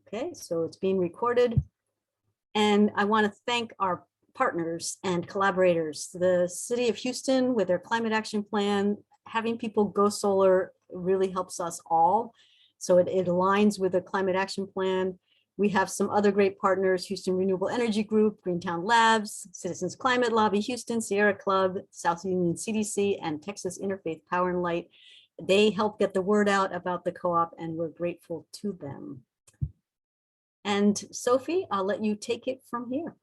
Okay, so it's being recorded. And I want to thank our partners and collaborators. The City of Houston with their climate action plan, having people go solar really helps us all. So it aligns with the climate action plan. We have some other great partners: Houston Renewable Energy Group, Greentown Labs, Citizens Climate Lobby Houston, Sierra Club, South Union CDC, and Texas Interfaith Power and Light. They help get the word out about the co-op, and we're grateful to them. And Sophie, I'll let you take it from here.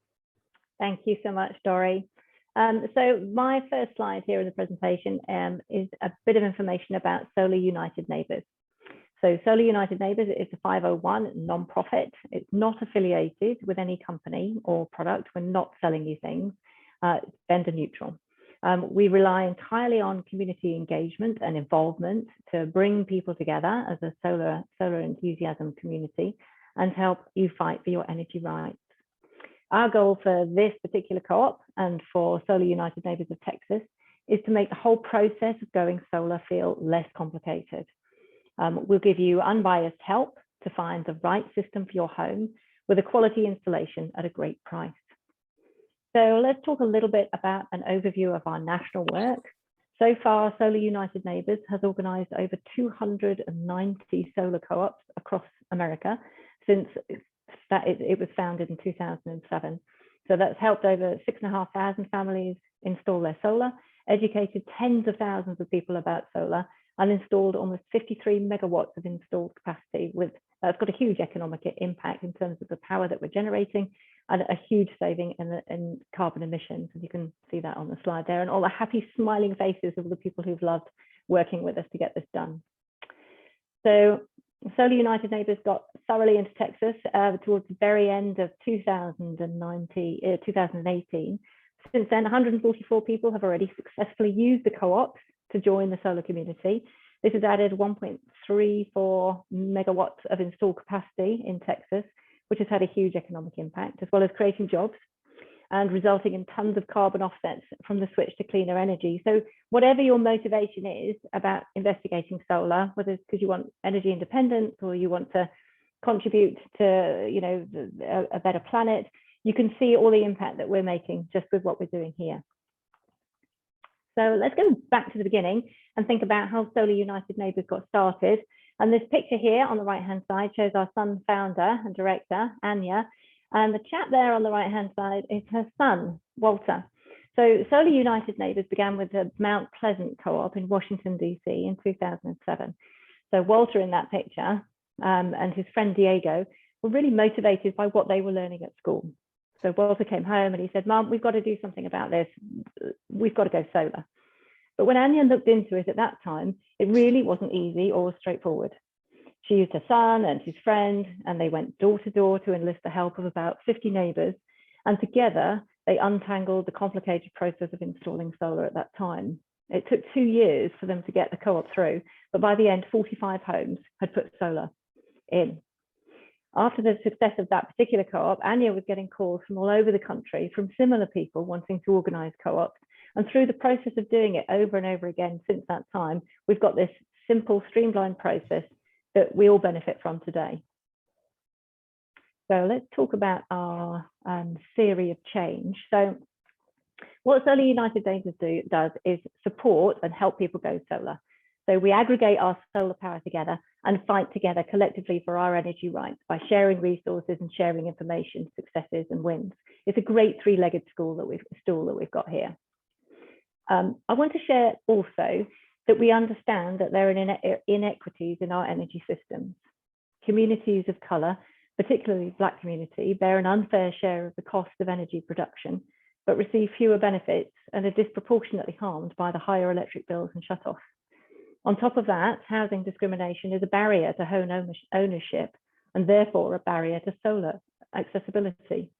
Thank you so much, Dory. So my first slide here in the presentation is a bit of information about Solar United Neighbours. So Solar United Neighbours is a 501 non-profit. It's not affiliated with any company or product. We're not selling you things. It's vendor neutral. We rely entirely on community engagement and involvement to bring people together as a solar enthusiasm community and help you fight for your energy rights. Our goal for this particular co-op and for Solar United Neighbours of Texas is to make the whole process of going solar feel less complicated. We'll give you unbiased help to find the right system for your home with a quality installation at a great price. So let's talk a little bit about an overview of our national work. So far, Solar United Neighbours has organised over 290 solar co-ops across America since it was founded in 2007. So that's helped over 6,500 families install their solar, educated tens of thousands of people about solar, and installed almost 53 megawatts of installed capacity. That's got a huge economic impact in terms of the power that we're generating and a huge saving in carbon emissions. And you can see that on the slide there, and all the happy smiling faces of the people who've loved working with us to get this done. So Solar United Neighbours got thoroughly into Texas towards the very end of 2018. Since then, 144 people have already successfully used the co-ops to join the solar community. This has added 1.34 megawatts of installed capacity in Texas, which has had a huge economic impact, as well as creating jobs and resulting in tons of carbon offsets from the switch to cleaner energy. So whatever your motivation is about investigating solar, whether it's because you want energy independence or you want to contribute to, you know, a better planet, you can see all the impact that we're making just with what we're doing here. So let's go back to the beginning and think about how Solar United Neighbours got started. And this picture here on the right-hand side shows our son, founder and director, Anya. And the chap there on the right-hand side is her son, Walter. So Solar United Neighbours began with the Mount Pleasant Co-op in Washington, DC in 2007. So Walter in that picture and his friend Diego were really motivated by what they were learning at school. So Walter came home and he said, "Mom, we've got to do something about this. We've got to go solar." But when Anya looked into it at that time, it really wasn't easy or straightforward. She used her son and his friend, and they went door to door to enlist the help of about 50 neighbours. And together, they untangled the complicated process of installing solar at that time. It took 2 years for them to get the co-op through, but by the end, 45 homes had put solar in. After the success of that particular co-op, Anya was getting calls from all over the country from similar people wanting to organise co-ops. And through the process of doing it over and over again since that time, we've got this simple, streamlined process that we all benefit from today. So let's talk about our theory of change. So what Solar United Neighbours does is support and help people go solar. So we aggregate our solar power together and fight together collectively for our energy rights by sharing resources and sharing information, successes and wins. It's a great three-legged stool that we've got here. I want to share also that we understand that there are inequities in our energy systems. Communities of colour, particularly Black community, bear an unfair share of the cost of energy production, but receive fewer benefits and are disproportionately harmed by the higher electric bills and shutoffs. On top of that, housing discrimination is a barrier to home ownership and therefore a barrier to solar accessibility.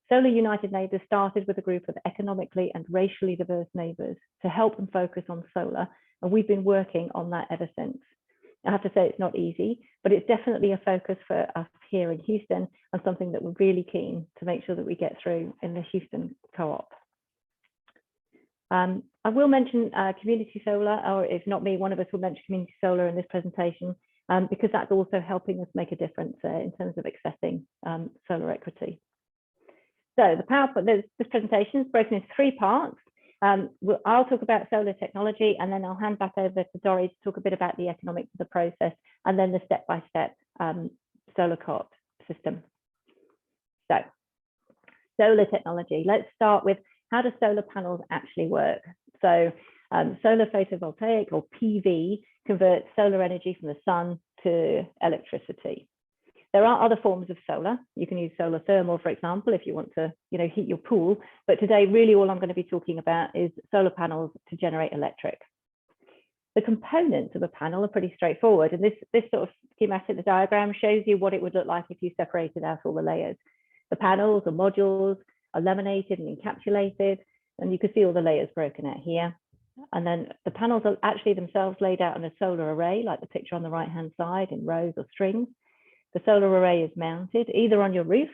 Solar United Neighbours started with a group of economically and racially diverse neighbours to help them focus on solar, and we've been working on that ever since. I have to say it's not easy, but it's definitely a focus for us here in Houston and something that we're really keen to make sure that we get through in the Houston co-op. I will mention community solar, or if not me, one of us will mention community solar in this presentation. because that's also helping us make a difference in terms of accessing solar equity. So the PowerPoint, this presentation is broken into 3 parts. I'll talk about solar technology, and then I'll hand back over to Dory to talk a bit about the economics of the process, and then the step-by-step solar co-op system. So solar technology, let's start with, how do solar panels actually work? So solar photovoltaic, or PV, converts solar energy from the sun to electricity. There are other forms of solar. You can use solar thermal, for example, if you want to, heat your pool. But today, really all I'm going to be talking about is solar panels to generate electric. The components of a panel are pretty straightforward. And this sort of schematic, the diagram, shows you what it would look like if you separated out all the layers. The panels or modules are laminated and encapsulated, and you can see all the layers broken out here. And then the panels are actually themselves laid out in a solar array, like the picture on the right-hand side, in rows or strings. The solar array is mounted either on your roof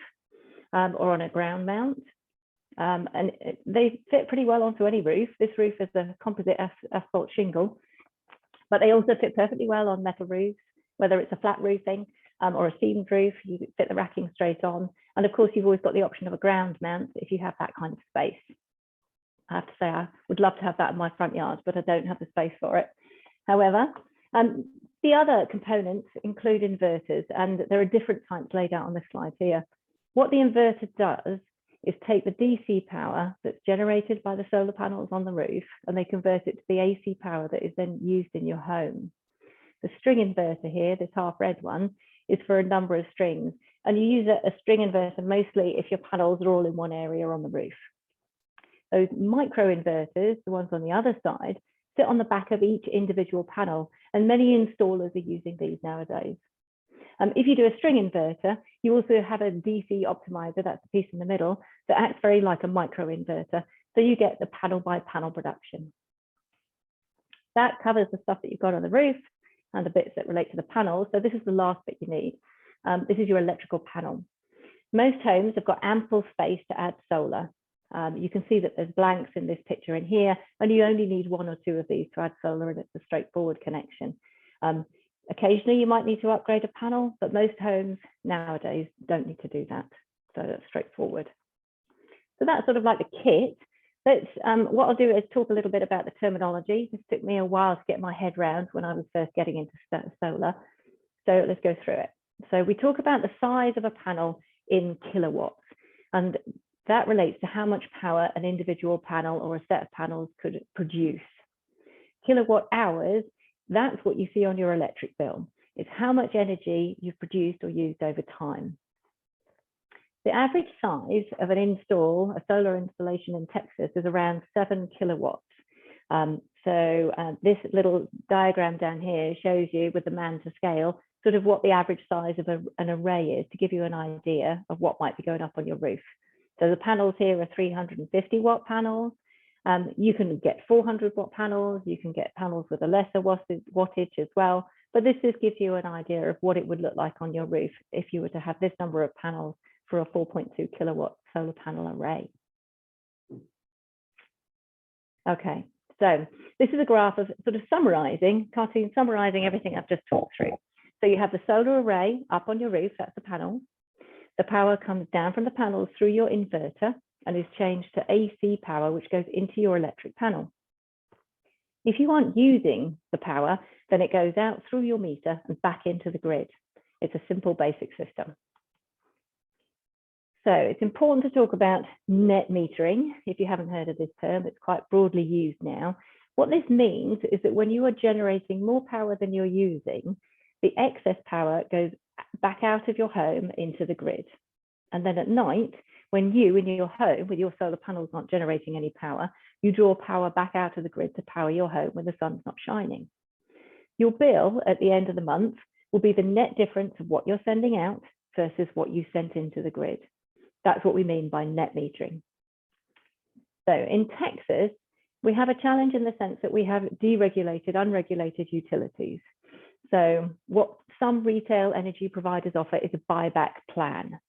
or on a ground mount. And they fit pretty well onto any roof. This roof is a composite asphalt shingle, but they also fit perfectly well on metal roofs, whether it's a flat roofing or a seamed roof. You fit the racking straight on. And of course, you've always got the option of a ground mount if you have that kind of space. I have to say, I would love to have that in my front yard, but I don't have the space for it. However, the other components include inverters, and there are different types laid out on this slide here. What the inverter does is take the DC power that's generated by the solar panels on the roof, and they convert it to the AC power that is then used in your home. The string inverter here, this half red one, is for a number of strings, and you use a string inverter mostly if your panels are all in one area on the roof. Those micro inverters, the ones on the other side, sit on the back of each individual panel, and many installers are using these nowadays. If you do a string inverter, you also have a DC optimizer, that's the piece in the middle, that acts very like a micro inverter, so you get the panel by panel production. That covers the stuff that you've got on the roof and the bits that relate to the panels. So this is the last bit you need. This is your electrical panel. Most homes have got ample space to add solar. You can see that there's blanks in this picture in here, and you only need 1 or 2 of these to add solar, and it's a straightforward connection. Occasionally you might need to upgrade a panel, but most homes nowadays don't need to do that. So that's straightforward. So that's sort of like the kit. What I'll do is talk a little bit about the terminology. This took me a while to get my head around when I was first getting into solar. So let's go through it. So we talk about the size of a panel in kilowatts, and that relates to how much power an individual panel or a set of panels could produce. Kilowatt hours, that's what you see on your electric bill. It's how much energy you've produced or used over time. The average size of a solar installation in Texas is around 7 kilowatts. This little diagram down here shows you with the man to scale sort of what the average size of an array is, to give you an idea of what might be going up on your roof. So the panels here are 350 watt panels. You can get 400 watt panels. You can get panels with a lesser wattage as well. But this just gives you an idea of what it would look like on your roof if you were to have this number of panels for a 4.2 kilowatt solar panel array. Okay, so this is a graph of sort of summarizing everything I've just talked through. So you have the solar array up on your roof, that's the panel. The power comes down from the panels through your inverter and is changed to AC power, which goes into your electric panel. If you aren't using the power, then it goes out through your meter and back into the grid. It's a simple basic system. So it's important to talk about net metering. If you haven't heard of this term, it's quite broadly used now. What this means is that when you are generating more power than you're using, the excess power goes back out of your home into the grid. And then at night, when you in your home with your solar panels aren't generating any power, you draw power back out of the grid to power your home when the sun's not shining. Your bill at the end of the month will be the net difference of what you're sending out versus what you sent into the grid. That's what we mean by net metering. So in Texas, we have a challenge in the sense that we have deregulated, unregulated utilities. So what some retail energy providers offer is a buyback plan.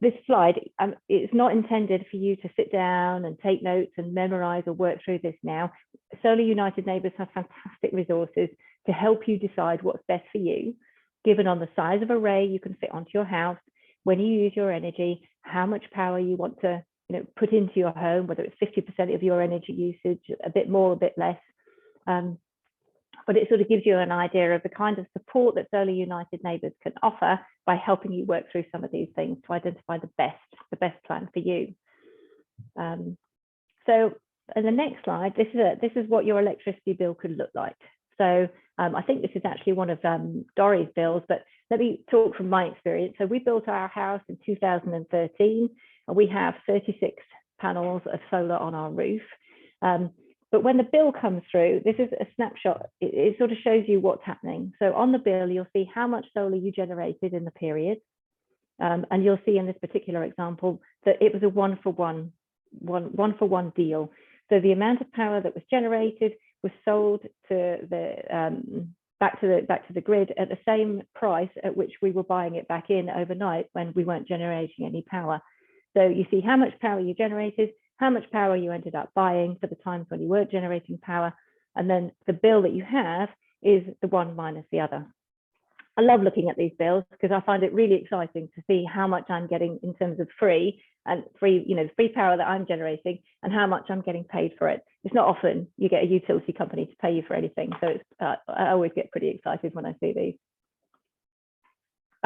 This slide is not intended for you to sit down and take notes and memorize or work through this now. Solar United Neighbours have fantastic resources to help you decide what's best for you given on the size of array you can fit onto your house, when you use your energy, how much power you want to put into your home, whether it's 50% of your energy usage, a bit more, a bit less. But it sort of gives you an idea of the kind of support that Solar United Neighbours can offer by helping you work through some of these things to identify the best plan for you. So in the next slide, this is what your electricity bill could look like. So I think this is actually one of Dorie's bills, but let me talk from my experience. So we built our house in 2013, and we have 36 panels of solar on our roof. But when the bill comes through, this is a snapshot. It sort of shows you what's happening. So on the bill, you'll see how much solar you generated in the period. And you'll see in this particular example that it was a one for one deal. So the amount of power that was generated was sold to the back to the grid at the same price at which we were buying it back in overnight when we weren't generating any power. So you see how much power you generated, how much power you ended up buying for the times when you weren't generating power, and then the bill that you have is the one minus the other. I love looking at these bills because I find it really exciting to see how much I'm getting in terms of free power that I'm generating and how much I'm getting paid for it. It's not often you get a utility company to pay you for anything. So it's, I always get pretty excited when I see these.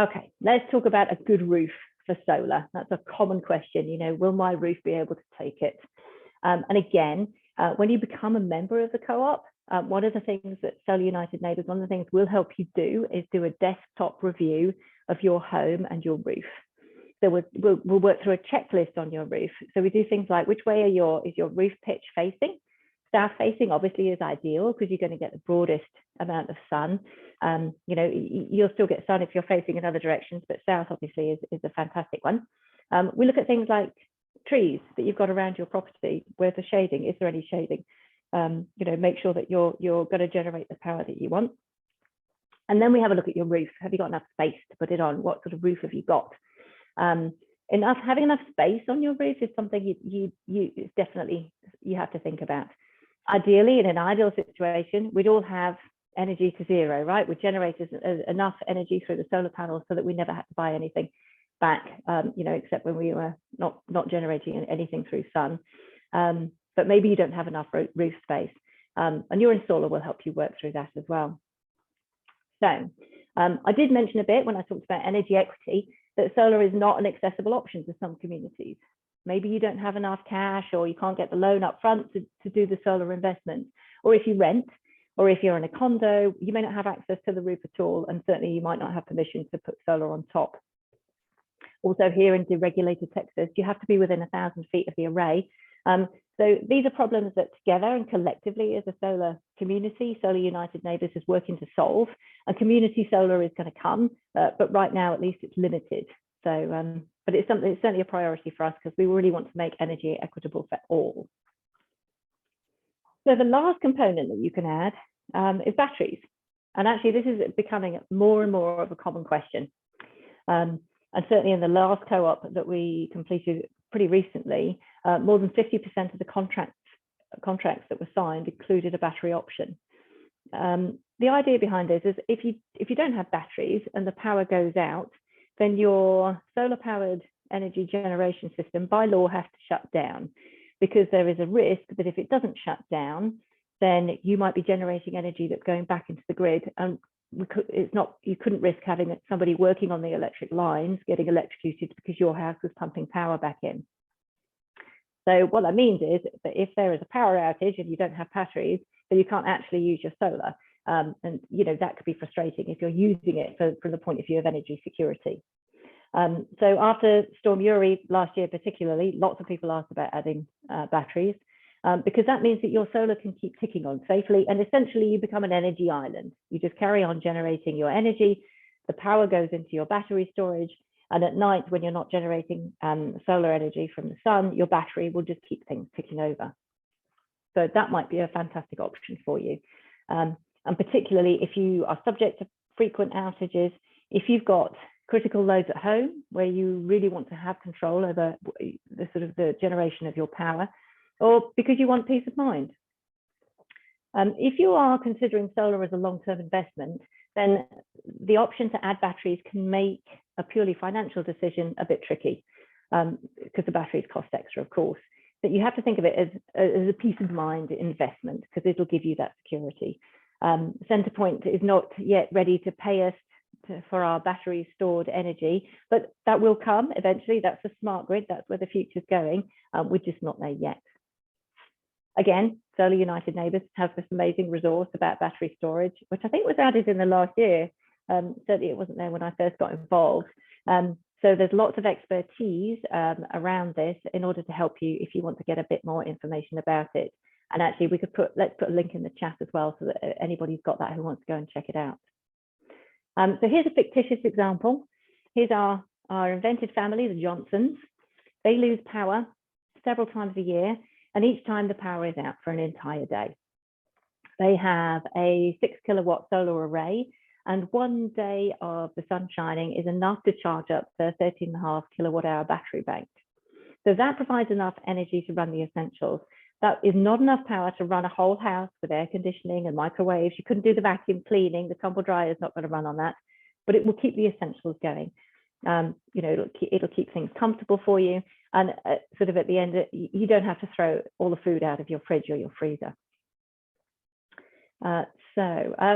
Okay, let's talk about a good roof for solar. That's a common question, will my roof be able to take it? And again, when you become a member of the co-op, one of the things that Solar United Neighbours, one of the things we'll help you do is do a desktop review of your home and your roof. So we'll work through a checklist on your roof. So we do things like, which way is your roof pitch facing? South facing obviously is ideal because you're going to get the broadest amount of sun. You'll still get sun if you're facing in other directions, but south obviously is a fantastic one. We look at things like trees that you've got around your property. Where's the shading? Is there any shading? Make sure that you're going to generate the power that you want. And then we have a look at your roof. Have you got enough space to put it on? What sort of roof have you got? Having enough space on your roof is something you definitely have to think about. Ideally, in an ideal situation, we'd all have energy to zero, right? We'd generate enough energy through the solar panels so that we never had to buy anything back, except when we were not generating anything through sun. But maybe you don't have enough roof space, and your installer will help you work through that as well. So I did mention a bit when I talked about energy equity that solar is not an accessible option to some communities. Maybe you don't have enough cash, or you can't get the loan up front to do the solar investment. Or if you rent, or if you're in a condo, you may not have access to the roof at all, and certainly you might not have permission to put solar on top. Also here in deregulated Texas, you have to be within 1,000 feet of the array. So these are problems that together and collectively as a solar community, Solar United Neighbours is working to solve, and community solar is going to come, but right now at least it's limited. So, but it's certainly a priority for us because we really want to make energy equitable for all. So the last component that you can add is batteries. And actually this is becoming more and more of a common question. And certainly in the last co-op that we completed pretty recently, more than 50% of the contracts that were signed included a battery option. The idea behind this is if you don't have batteries and the power goes out, then your solar powered energy generation system by law has to shut down, because there is a risk that if it doesn't shut down, then you might be generating energy that's going back into the grid, and you couldn't risk having somebody working on the electric lines getting electrocuted because your house was pumping power back in. So what that means is that if there is a power outage and you don't have batteries, then you can't actually use your solar. And that could be frustrating if you're using it from the point of view of energy security. So after Storm Uri last year particularly, lots of people asked about adding batteries, because that means that your solar can keep ticking on safely, and essentially you become an energy island. You just carry on generating your energy, the power goes into your battery storage, and at night when you're not generating solar energy from the sun, your battery will just keep things ticking over. So that might be a fantastic option for you. And particularly if you are subject to frequent outages, if you've got critical loads at home where you really want to have control over the generation of your power, or because you want peace of mind. If you are considering solar as a long-term investment, then the option to add batteries can make a purely financial decision a bit tricky, because the batteries cost extra, of course. But you have to think of it as a peace of mind investment, because it'll give you that security. Centrepoint is not yet ready to pay us for our battery stored energy, but that will come eventually. That's a smart grid. That's where the future's going. We're just not there yet. Again, Solar United Neighbours has this amazing resource about battery storage, which I think was added in the last year. Certainly it wasn't there when I first got involved. So there's lots of expertise around this in order to help you if you want to get a bit more information about it. And actually we could let's put a link in the chat as well, so that anybody's got that who wants to go and check it out. So here's a fictitious example. Here's our invented family, the Johnsons. They lose power several times a year, and each time the power is out for an entire day. They have a 6 kilowatt solar array, and one day of the sun shining is enough to charge up the 13.5 kilowatt hour battery bank. So that provides enough energy to run the essentials. That is not enough power to run a whole house with air conditioning and microwaves. You couldn't do the vacuum cleaning. The tumble dryer is not going to run on that, but it will keep the essentials going. You know, it'll keep things comfortable for you. And sort of at the end, you don't have to throw all the food out of your fridge or your freezer.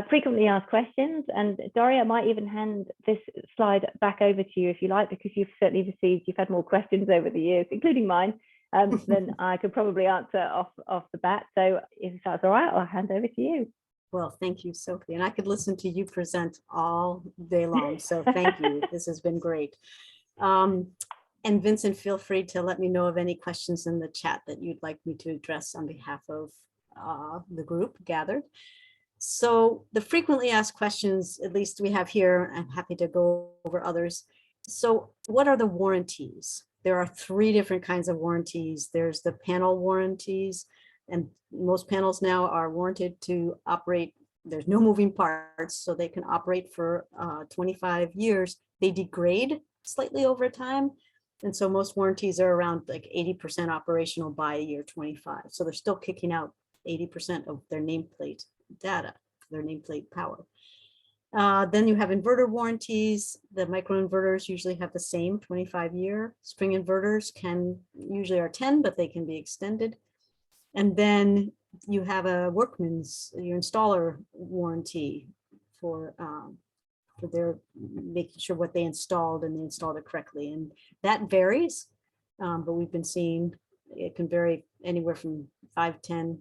Frequently asked questions, and Dory, I might even hand this slide back over to you if you like, because you've had more questions over the years, including mine, than I could probably answer off the bat. So if that's all right, I'll hand over to you. Well, thank you, Sophie. And I could listen to you present all day long. So thank you. This has been great. And Vincent, feel free to let me know of any questions in the chat that you'd like me to address on behalf of the group gathered. So the frequently asked questions, at least we have here, I'm happy to go over others. So what are the warranties? There are 3 different kinds of warranties. There's the panel warranties, and most panels now are warranted to operate. There's no moving parts, so they can operate for 25 years. They degrade slightly over time. And so most warranties are around like 80% operational by year 25. So they're still kicking out 80% of their nameplate data, their nameplate power. Then you have inverter warranties. The microinverters usually have the same 25-year. String inverters usually are 10, but they can be extended. And then you have your installer warranty for their making sure what they installed and they installed it correctly. And that varies, but we've been seeing it can vary anywhere from 5, 10,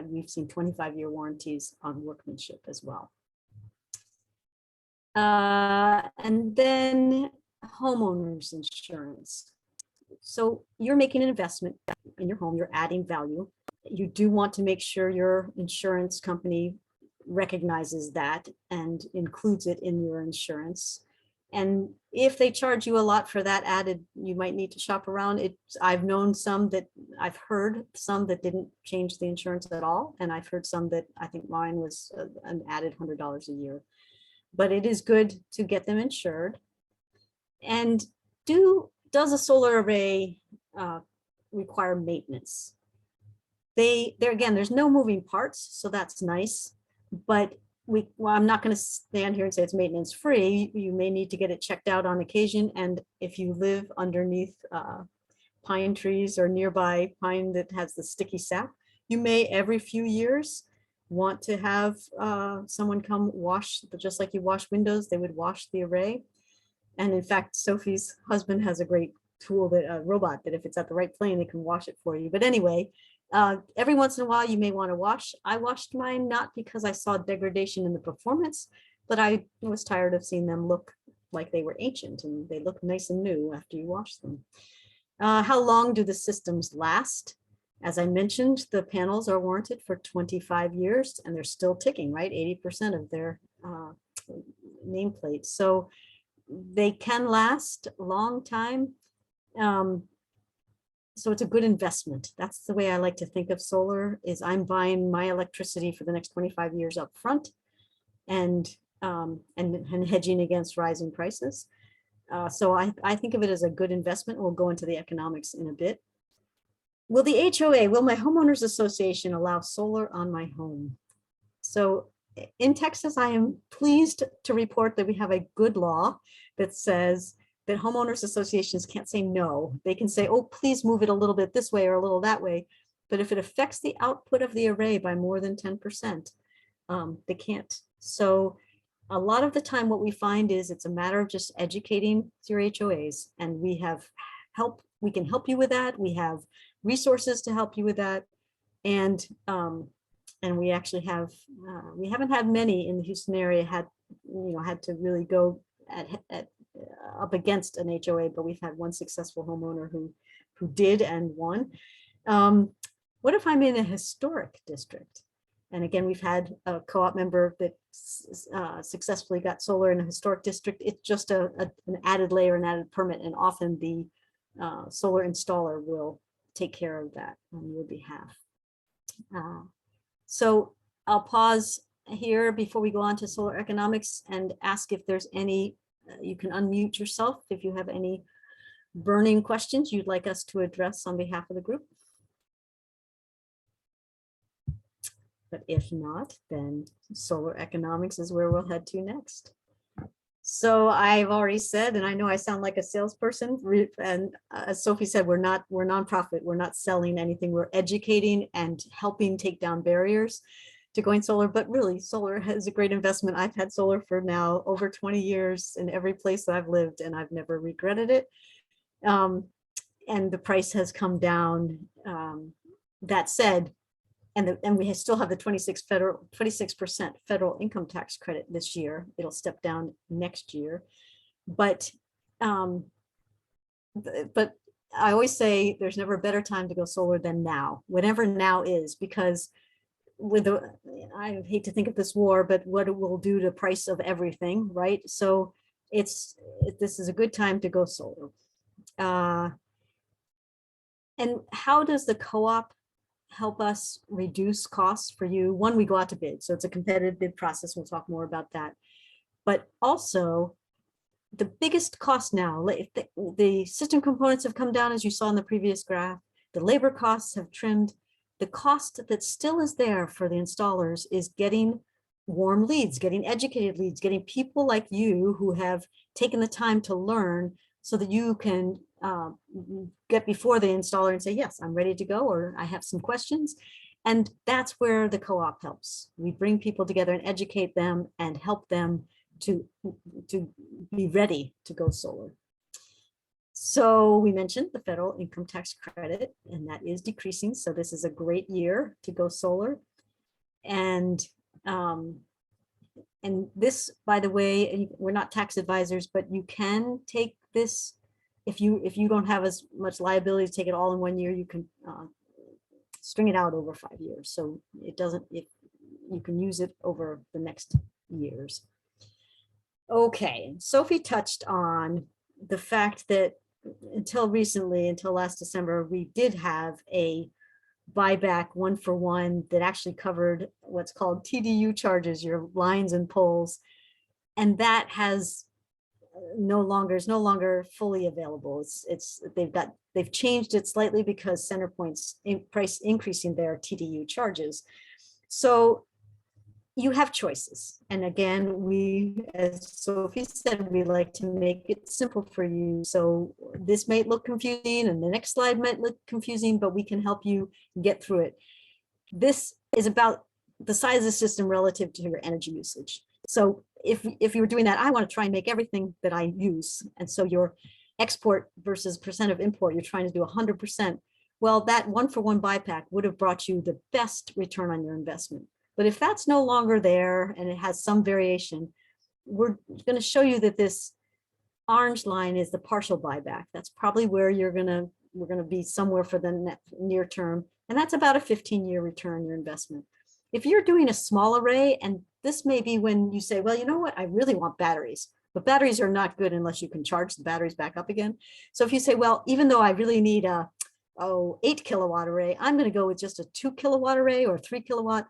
we've seen 25-year warranties on workmanship as well. And then homeowners insurance. So you're making an investment in your home, you're adding value. You do want to make sure your insurance company recognizes that and includes it in your insurance. And if they charge you a lot for that added, you might need to shop around. I've heard some that didn't change the insurance at all. And I've heard some that I think mine was an added $100 a year. But it is good to get them insured. And does a solar array require maintenance? Again, there's no moving parts, so that's nice. But I'm not going to stand here and say it's maintenance free. You may need to get it checked out on occasion. And if you live underneath pine trees or nearby pine that has the sticky sap, you may every few years want to have someone come wash, just like you wash windows, they would wash the array. And in fact, Sophie's husband has a great tool, a robot that if it's at the right plane, they can wash it for you. But anyway, every once in a while you may want to wash. I washed mine not because I saw degradation in the performance, but I was tired of seeing them look like they were ancient, and they look nice and new after you wash them. How long do the systems last? As I mentioned, the panels are warranted for 25 years and they're still ticking, right? 80% of their nameplate. So they can last a long time. So it's a good investment. That's the way I like to think of solar, is I'm buying my electricity for the next 25 years up front and hedging against rising prices. So I think of it as a good investment. We'll go into the economics in a bit. Will my homeowners association allow solar on my home? So in Texas, I am pleased to report that we have a good law that says that homeowners associations can't say no. They can say, oh, please move it a little bit this way or a little that way. But if it affects the output of the array by more than 10%, they can't. So a lot of the time what we find is it's a matter of just educating your HOAs, and we have help. We can help you with that. We have resources to help you with that. And we actually have, we haven't had many in the Houston area had to really go up against an HOA, but we've had one successful homeowner who did and won. What if I'm in a historic district? And again, we've had a co-op member that successfully got solar in a historic district. It's just an added layer, an added permit, and often the solar installer will take care of that on your behalf. So I'll pause here before we go on to solar economics and ask if there's any, you can unmute yourself if you have any burning questions you'd like us to address on behalf of the group. But if not, then solar economics is where we'll head to next. So I've already said, and I know I sound like a salesperson, and as Sophie said, we're nonprofit, we're not selling anything, we're educating and helping take down barriers to going solar. But really, solar is a great investment. I've had solar for now over 20 years in every place that I've lived, and I've never regretted it. And the price has come down. That said, and we still have the 26% federal income tax credit this year. It'll step down next year, but I always say there's never a better time to go solar than now, whatever now is, because with I hate to think of this war, but what it will do to price of everything, right? So this is a good time to go solar. And how does the co-op help us reduce costs for you? One, we go out to bid, so it's a competitive bid process. We'll talk more about that. But also, the biggest cost now, if the system components have come down, as you saw in the previous graph, the labor costs have trimmed. The cost that still is there for the installers is getting warm leads, getting educated leads, getting people like you who have taken the time to learn so that you can get before the installer and say, yes, I'm ready to go, or I have some questions. And that's where the co-op helps. We bring people together and educate them and help them to be ready to go solar. So we mentioned the federal income tax credit, and that is decreasing. So this is a great year to go solar. And this, by the way, we're not tax advisors, but you can take this. If you don't have as much liability to take it all in 1 year, you can string it out over 5 years. So it doesn't, you can use it over the next years. Okay, Sophie touched on the fact that until recently, until last December, we did have a buyback 1-for-1 that actually covered what's called TDU charges, your lines and poles. And that has is no longer fully available. They've changed it slightly because CenterPoint's price increasing their TDU charges. So you have choices. And again, we, as Sophie said, we like to make it simple for you. So this might look confusing and the next slide might look confusing, but we can help you get through it. This is about the size of the system relative to your energy usage. So if you were doing that, I want to try and make everything that I use. And so your export versus percent of import, you're trying to do 100%. Well, that 1-for-1 buyback would have brought you the best return on your investment. But if that's no longer there and it has some variation, we're going to show you that this orange line is the partial buyback. That's probably where we're going to be somewhere for the near term. And that's about a 15-year return on your investment. If you're doing a small array, and this may be when you say, well, you know what, I really want batteries, but batteries are not good unless you can charge the batteries back up again. So if you say, well, even though I really need a 8-kilowatt array, I'm going to go with just a 2-kilowatt array or 3-kilowatt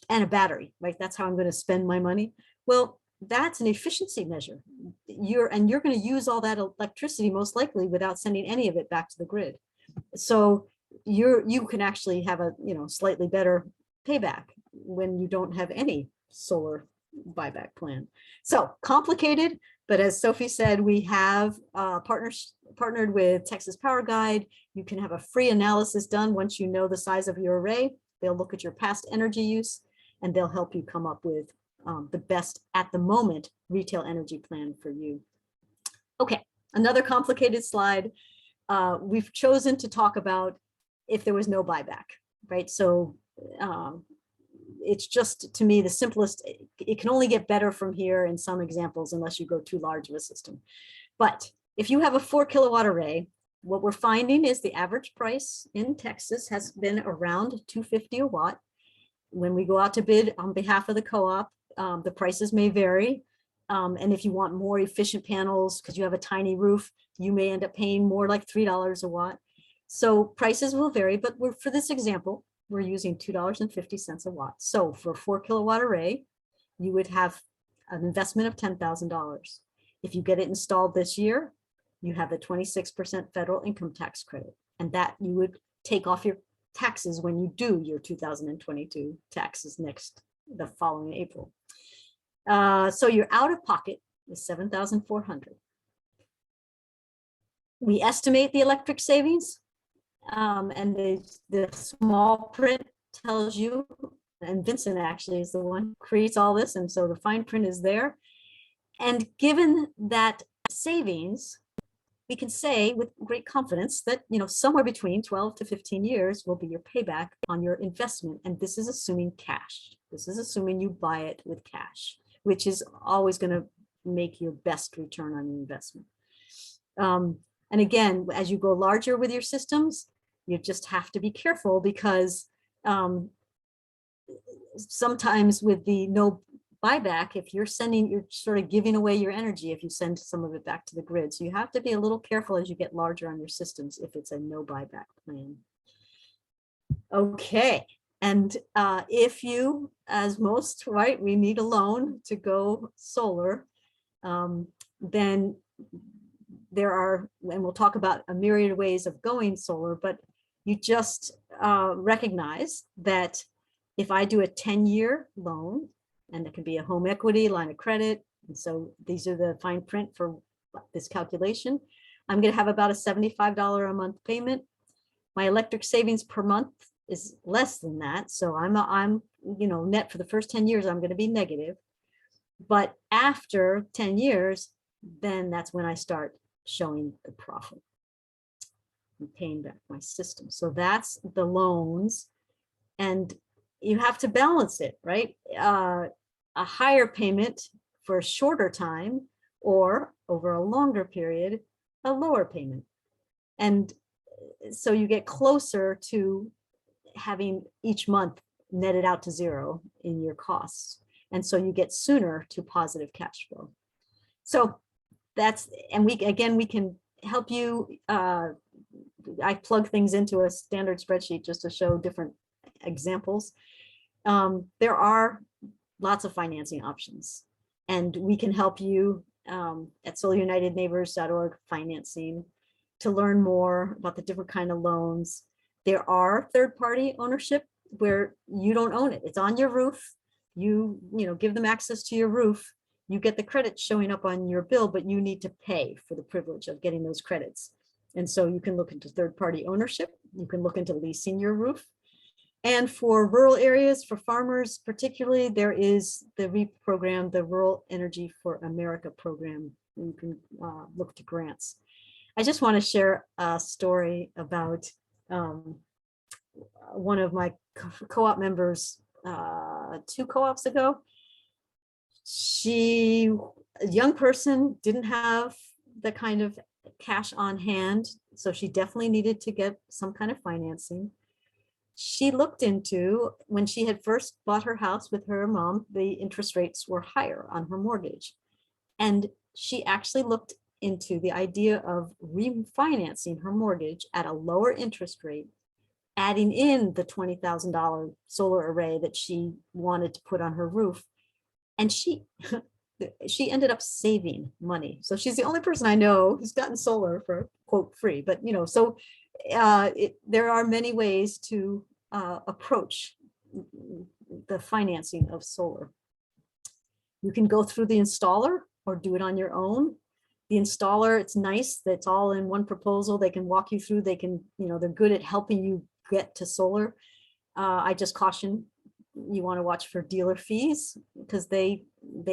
and a battery, right? That's how I'm going to spend my money. Well, that's an efficiency measure. You're going to use all that electricity most likely without sending any of it back to the grid. So you can actually have a slightly better payback when you don't have any solar buyback plan. So complicated, but as Sophie said, we have partnered with Texas Power Guide. You can have a free analysis done once you know the size of your array. They'll look at your past energy use and they'll help you come up with the best at the moment retail energy plan for you. Okay, another complicated slide. We've chosen to talk about if there was no buyback, right? So it's just, to me, the simplest. It can only get better from here in some examples unless you go too large of a system. But if you have a 4 kilowatt array, what we're finding is the average price in Texas has been around $2.50 a watt. When we go out to bid on behalf of the co-op, the prices may vary. And if you want more efficient panels because you have a tiny roof, you may end up paying more, like $3 a watt. So prices will vary, but for this example, we're using $2.50 a watt. So for a 4 kilowatt array, you would have an investment of $10,000. If you get it installed this year, you have the 26% federal income tax credit, and that you would take off your taxes when you do your 2022 taxes the following April. So your out of pocket is $7,400. We estimate the electric savings, and the small print tells you, and Vincent actually is the one who creates all this, and so the fine print is there. And given that savings, we can say with great confidence that somewhere between 12 to 15 years will be your payback on your investment. And this is assuming cash. This is assuming you buy it with cash, which is always going to make your best return on your investment. And again, as you go larger with your systems, you just have to be careful because sometimes with the no buyback, if you're sort of giving away your energy if you send some of it back to the grid. So you have to be a little careful as you get larger on your systems if it's a no buyback plan. Okay. And if you, as most, right, we need a loan to go solar, then there are, and we'll talk about a myriad of ways of going solar, but you just recognize that if I do a 10-year loan, and it can be a home equity line of credit, and so these are the fine print for this calculation, I'm going to have about a $75 a month payment. My electric savings per month is less than that, so I'm net for the first 10 years I'm going to be negative. But after 10 years, then that's when I start showing the profit and paying back my system. So that's the loans, and you have to balance it, right? A higher payment for a shorter time, or over a longer period, a lower payment. And so you get closer to having each month netted out to zero in your costs. And so you get sooner to positive cash flow. So that's, and we can help you. I plug things into a standard spreadsheet just to show different examples. There are lots of financing options, and we can help you at solarunitedneighbors.org financing to learn more about the different kind of loans. There are third-party ownership where you don't own it. It's on your roof. You give them access to your roof. You get the credits showing up on your bill, but you need to pay for the privilege of getting those credits. And so you can look into third-party ownership. You can look into leasing your roof. And for rural areas, for farmers particularly, there is the REAP program, the Rural Energy for America program. You can look to grants. I just want to share a story about one of my co-op members 2 co-ops ago. A young person, didn't have the kind of cash on hand, so she definitely needed to get some kind of financing. She looked into, when she had first bought her house with her mom, the interest rates were higher on her mortgage. And she actually looked into the idea of refinancing her mortgage at a lower interest rate, adding in the $20,000 solar array that she wanted to put on her roof. And she ended up saving money. So she's the only person I know who's gotten solar for quote free, but so there are many ways to approach the financing of solar. You can go through the installer or do it on your own. The installer, it's nice that it's all in one proposal. They can walk you through, they can, they're good at helping you get to solar. I just caution, you want to watch for dealer fees because they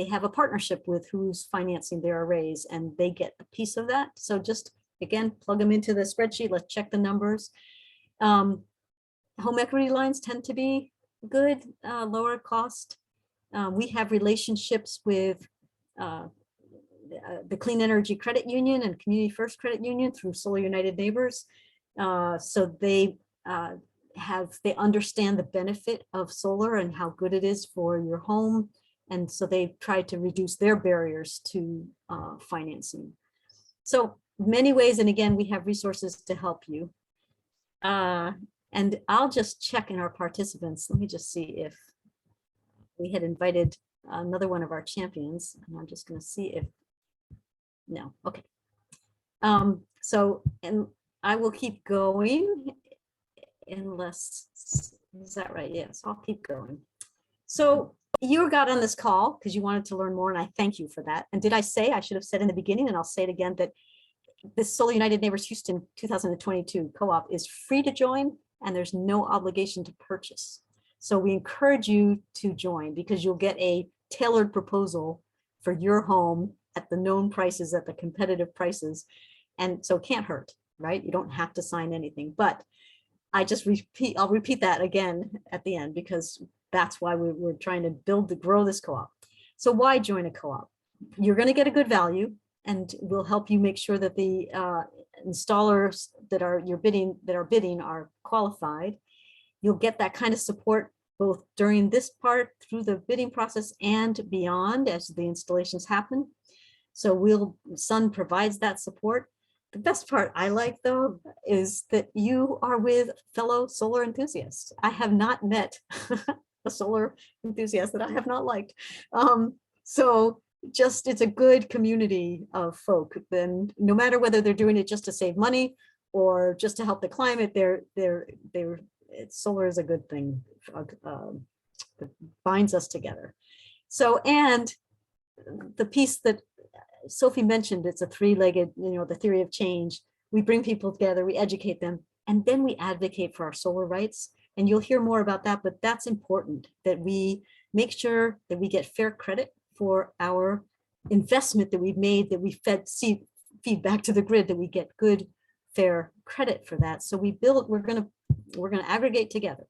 have a partnership with who's financing their arrays and they get a piece of that. So just, again, plug them into the spreadsheet. Let's check the numbers. Home equity lines tend to be good, lower cost. We have relationships with the Clean Energy Credit Union and Community First Credit Union through Solar United Neighbors. So they understand the benefit of solar and how good it is for your home. And so they try to reduce their barriers to financing. So many ways, and again, we have resources to help you. And I'll just check in our participants. Let me just see if we had invited another one of our champions, and I'm just going to see if, no, okay. So, and I will keep going unless, is that right? Yes, I'll keep going. So you got on this call because you wanted to learn more, and I thank you for that. And did I say, I should have said in the beginning, and I'll say it again, that this Solar United Neighbors Houston 2022 co-op is free to join, and there's no obligation to purchase. So we encourage you to join because you'll get a tailored proposal for your home at the known prices, at the competitive prices. And so it can't hurt, right? You don't have to sign anything, but I'll repeat that again at the end because that's why we're trying to grow this co-op. So why join a co-op? You're going to get a good value, and we'll help you make sure that the installers that are bidding are qualified. You'll get that kind of support both during this part, through the bidding process, and beyond as the installations happen. So Sun provides that support. The best part I like, though, is that you are with fellow solar enthusiasts. I have not met a solar enthusiast that I have not liked. So just, it's a good community of folk. Then no matter whether they're doing it just to save money or just to help the climate, solar is a good thing that binds us together. So, and the piece that Sophie mentioned, it's a three-legged, the theory of change. We bring people together, we educate them, and then we advocate for our solar rights. And you'll hear more about that, but that's important, that we make sure that we get fair credit for our investment that we've made, that we feed back to the grid, that we get good, fair credit for that. So we're gonna aggregate together.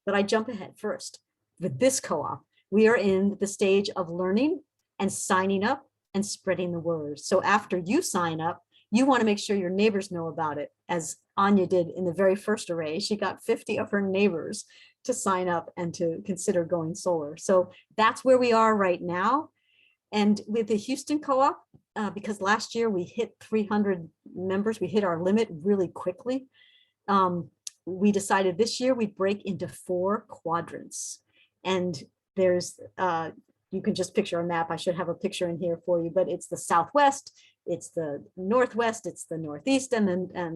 But I jump ahead first. With this co-op, we are in the stage of learning and signing up and spreading the word. So after you sign up, you want to make sure your neighbors know about it, as Anya did in the very first array. She got 50 of her neighbors to sign up and to consider going solar. So that's where we are right now. And with the Houston co-op, because last year we hit 300 members, we hit our limit really quickly. We decided this year we'd break into 4 quadrants. And there's, you can just picture a map. I should have a picture in here for you, but it's the Southwest, it's the Northwest, it's the Northeast, and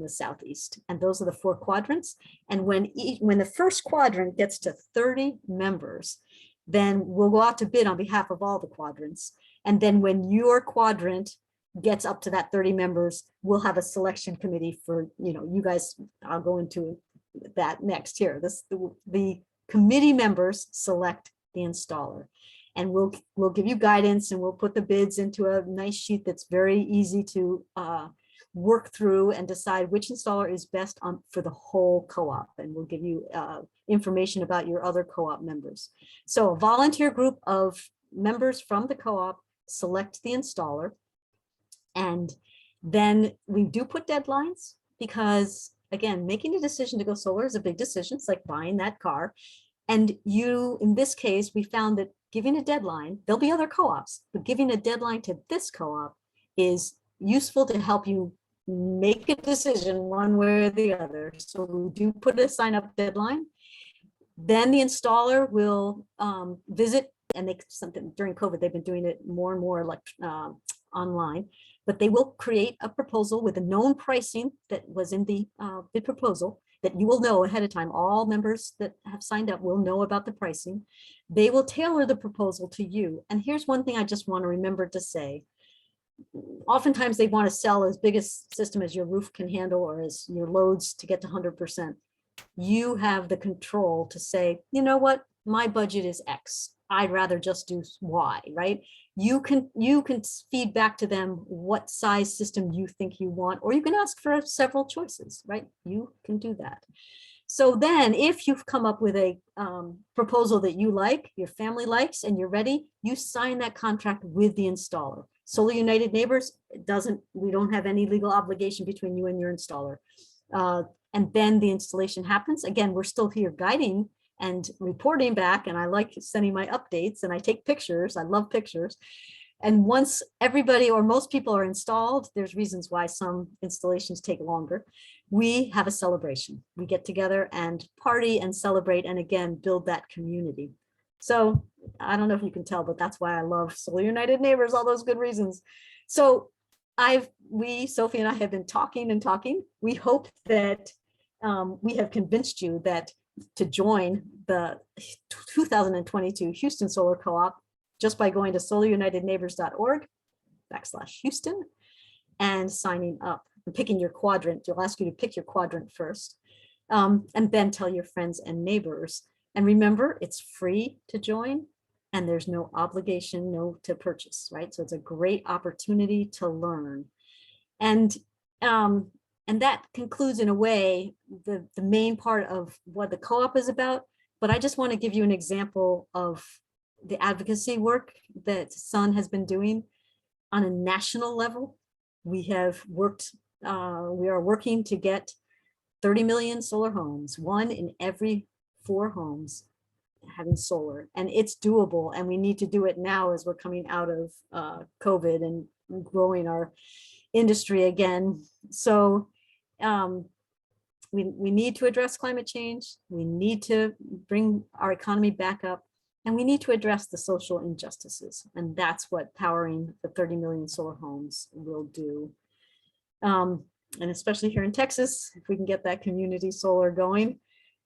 the Southeast. And those are the 4 quadrants. And when the first quadrant gets to 30 members, then we'll go out to bid on behalf of all the quadrants. And then when your quadrant gets up to that 30 members, we'll have a selection committee for, you guys, I'll go into that next here. The committee members select the installer. And we'll give you guidance, and we'll put the bids into a nice sheet that's very easy to work through and decide which installer is best for the whole co-op. And we'll give you information about your other co-op members. So a volunteer group of members from the co-op select the installer. And then we do put deadlines because, again, making a decision to go solar is a big decision. It's like buying that car. And in this case, we found that giving a deadline, there'll be other co-ops, but giving a deadline to this co-op is useful to help you make a decision one way or the other. So we do put a sign-up deadline. Then the installer will visit, and something during COVID, they've been doing it more and more online, but they will create a proposal with a known pricing that was in the bid proposal. that you will know ahead of time. All members that have signed up will know about the pricing. They will tailor the proposal to you. And here's one thing I just want to remember to say. Oftentimes they want to sell as big a system as your roof can handle or as your loads to get to 100%. You have the control to say, you know what, my budget is X. I'd rather just do Y, right? You can feed back to them what size system you think you want, or you can ask for several choices, right? You can do that. So then if you've come up with a proposal that you like, your family likes, and you're ready, you sign that contract with the installer. Solar United Neighbors, we don't have any legal obligation between you and your installer. And then the installation happens. Again, we're still here guiding and reporting back, and I like sending my updates, and I take pictures. I love pictures. And once everybody or most people are installed, there's reasons why some installations take longer. We have a celebration. We get together and party and celebrate, and again, build that community. So I don't know if you can tell, but that's why I love Solar United Neighbors, all those good reasons. So Sophie and I have been talking and talking. We hope that we have convinced you that to join the 2022 Houston Solar Co-op just by going to solarunitedneighbors.org/Houston and signing up and picking your quadrant. They'll ask you to pick your quadrant first, and then tell your friends and neighbors. And remember, it's free to join and there's no obligation, to purchase, right? So it's a great opportunity to learn. And that concludes, in a way, the main part of what the co-op is about. But I just want to give you an example of the advocacy work that Sun has been doing on a national level. We are working to get 30 million solar homes, 1 in every 4 homes having solar, and it's doable, and we need to do it now as we're coming out of COVID and growing our industry again. So we need to address climate change, we need to bring our economy back up, and we need to address the social injustices, and that's what powering the 30 million solar homes will do. And especially here in Texas, if we can get that community solar going.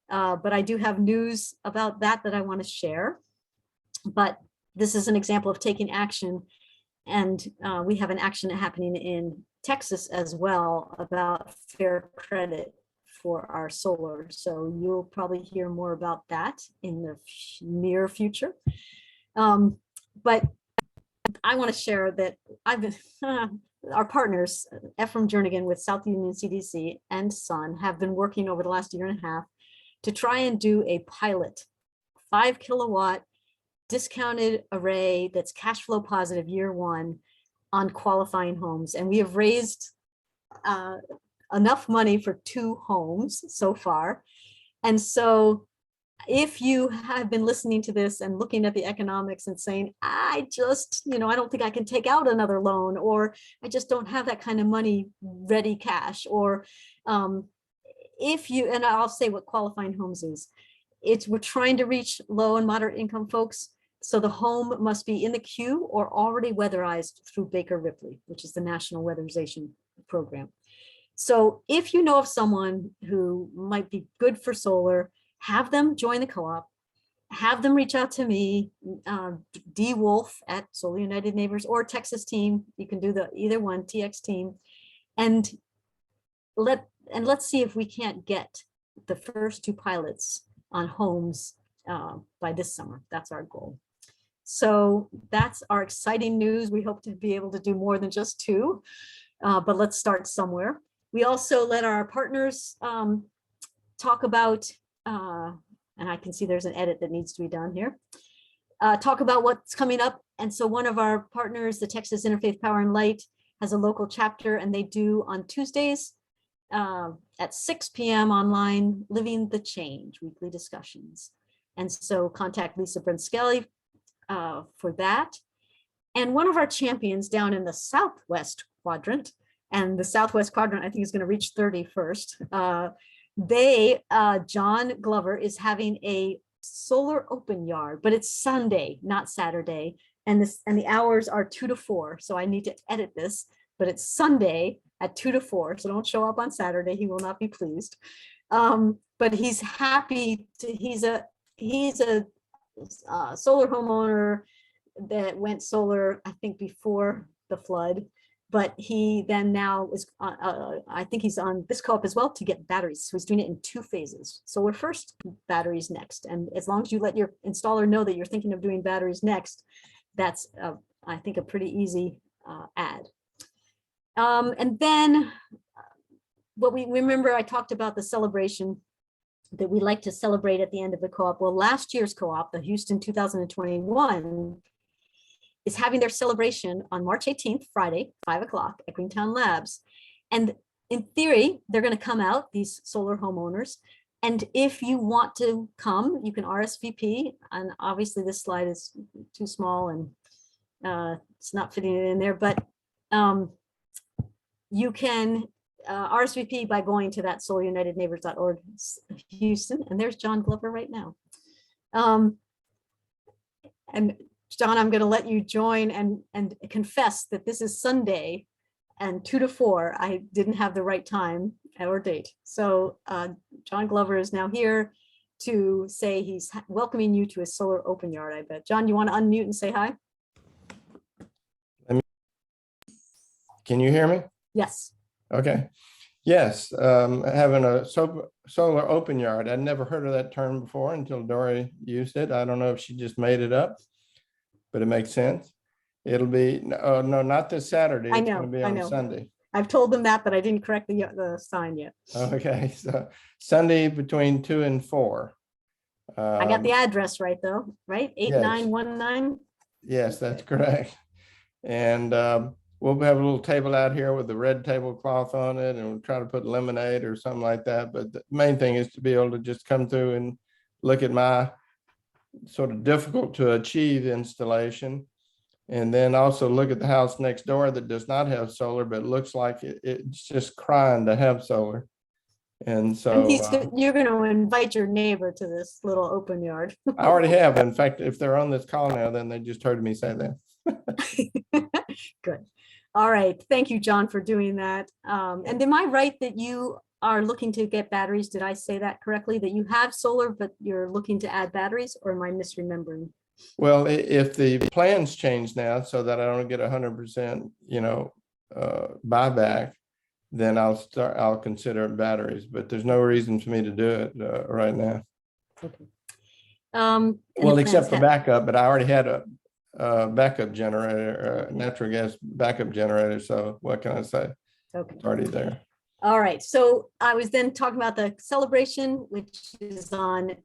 But I do have news about that I want to share. But this is an example of taking action. And we have an action happening in Texas as well about fair credit for our solar. So you'll probably hear more about that in the near future. But I want to share that I've been, our partners, Ephraim Jernigan with South Union CDC and Sun, have been working over the last 1.5 years to try and do a pilot 5 kilowatt discounted array that's cash flow positive year 1 on qualifying homes. And we have raised enough money for 2 homes so far. And so if you have been listening to this and looking at the economics and saying, I just, I don't think I can take out another loan, or I just don't have that kind of money ready cash, or and I'll say what qualifying homes is. We're trying to reach low and moderate income folks. So the home must be in the queue or already weatherized through Baker Ripley, which is the National Weatherization Program. So if you know of someone who might be good for solar, have them join the co-op, have them reach out to me, D Wolf at Solar United Neighbors, or Texas team. You can do either one, TX team, and let's see if we can't get the first 2 pilots on homes by this summer. That's our goal. So that's our exciting news. We hope to be able to do more than just 2, but let's start somewhere. We also let our partners talk about, and I can see there's an edit that needs to be done here, talk about what's coming up. And so one of our partners, the Texas Interfaith Power and Light, has a local chapter, and they do on Tuesdays at 6 p.m. online, Living the Change, weekly discussions. And so contact Lisa Brinskelly for that. And one of our champions down in the Southwest quadrant, and the Southwest quadrant, I think, is going to reach 31st. John Glover is having a solar open yard, but it's Sunday, not Saturday. And the hours are 2 to 4. So I need to edit this, but it's Sunday at 2 to 4. So don't show up on Saturday. He will not be pleased. But he's happy to, he's a solar homeowner that went solar, I think, before the flood. But he then now is, I think he's on this co-op as well to get batteries. So he's doing it in 2 phases. Solar first, batteries next. And as long as you let your installer know that you're thinking of doing batteries next, that's, I think, a pretty easy add. And then what we remember, I talked about the celebration that we like to celebrate at the end of the co-op. Well, last year's co-op, the Houston 2021, is having their celebration on March 18th, Friday, 5 o'clock at Greentown Labs. And in theory, they're going to come out, these solar homeowners. And if you want to come, you can RSVP. And obviously this slide is too small and it's not fitting it in there, but you can RSVP by going to that solarunitedneighbors.org Houston. And there's John Glover right now. And John, I'm going to let you join and confess that this is Sunday and 2 to 4. I didn't have the right time or date. So John Glover is now here to say he's welcoming you to his solar open yard, I bet. John, you want to unmute and say hi? Can you hear me? Yes. Okay. Yes, having a solar open yard. I'd never heard of that term before until Dory used it. I don't know if she just made it up, but it makes sense. It'll be, no, not this Saturday. It's going to be on Sunday. I've told them that, but I didn't correct the sign yet. Okay, so Sunday between 2 and 4. I got the address right though, right? 8919. Yes, that's correct. And we'll have a little table out here with the red tablecloth on it, and we'll try to put lemonade or something like that. But the main thing is to be able to just come through and look at my sort of difficult to achieve installation. And then also look at the house next door that does not have solar, but looks like it's just crying to have solar. And so you're going to invite your neighbor to this little open yard. I already have. In fact, if they're on this call now, then they just heard me say that. Good. All right. Thank you, John, for doing that. And am I right that you are looking to get batteries? Did I say that correctly? That you have solar, but you're looking to add batteries, or am I misremembering? Well, if the plans change now so that I don't get 100%, buyback, then I'll consider batteries, but there's no reason for me to do it right now. Okay. Well, except for backup, but I already had a backup generator, natural gas backup generator. So what can I say? Okay. It's already there. All right. So I was then talking about the celebration, which is on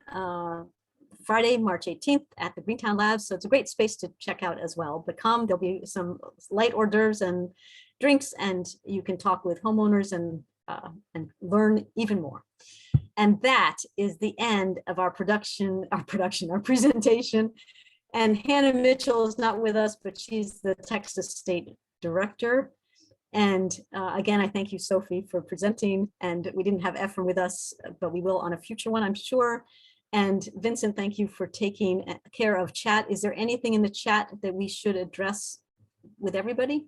Friday, March 18th at the Greentown Labs. So it's a great space to check out as well. But come, there'll be some light hors d'oeuvres and drinks, and you can talk with homeowners and learn even more. And that is the end of our presentation. And Hannah Mitchell is not with us, but she's the Texas State Director. And again, I thank you, Sophie, for presenting. And we didn't have Ephraim with us, but we will on a future one, I'm sure. And Vincent, thank you for taking care of chat. Is there anything in the chat that we should address with everybody?